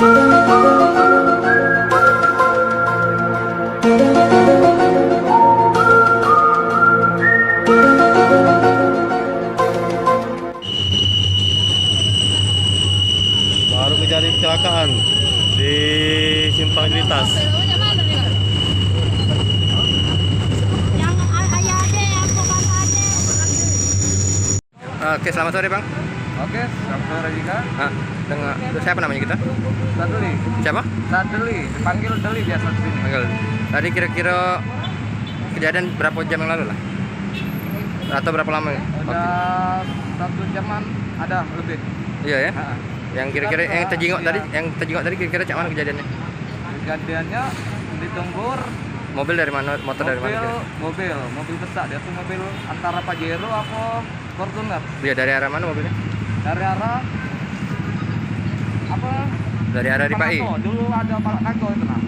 Baru kejadian kecelakaan di simpang lintas. Oke, selamat sore Bang. Oke, selamat sore juga. Dengan siapa namanya kita? Sadeli. Siapa? Sadeli, dipanggil Deli biasa di sini. Panggil. Tadi kira-kira kejadian berapa jam yang lalu lah? Atau berapa lama? Udah 1 jaman ada lebih. Iya ya. Nah, Yang kira-kira yang terjengok tadi kira-kira cak mana kejadiannya? kejadiannya di Tembur. Mobil dari mana? Motor dari mana? kira? Mobil besar. Dia tuh mobil antara Pajero apa Fortuner. Iya, dari arah mana mobilnya? Dari arah apa? Dari arah Ripai. Panago. Dulu ada Palak Nago itu nah.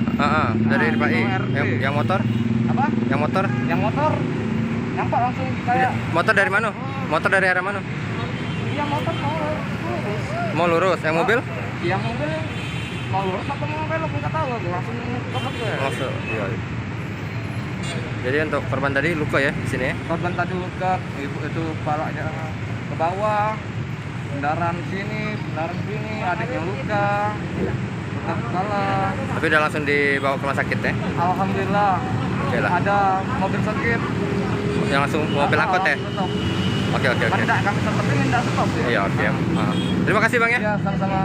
Dari Ripai. RT. Yang motor? Apa? Yang motor? Yang motor nyampak langsung kayak Motor dari mana? Motor dari arah mana? iya motor mau lurus. Mau lurus. Yang mobil? Yang mobil mau lurus apa mau belok nggak tahu aku langsung keblok gue. Masuk. Iya. Jadi untuk korban tadi luka ya di sini ya? Korban tadi luka, ibu itu kepalanya ke bawah, kendaraan sini, adiknya luka kepala. Tapi udah langsung dibawa ke rumah sakit ya? Alhamdulillah. Oke lah. Ada mobil sakit. Yang langsung mobil angkot ya? Stop. Oke. Kan tidak kami stop, tapi tidak stop ya. Iya, oke. Terima kasih Bang ya. Iya, sama-sama.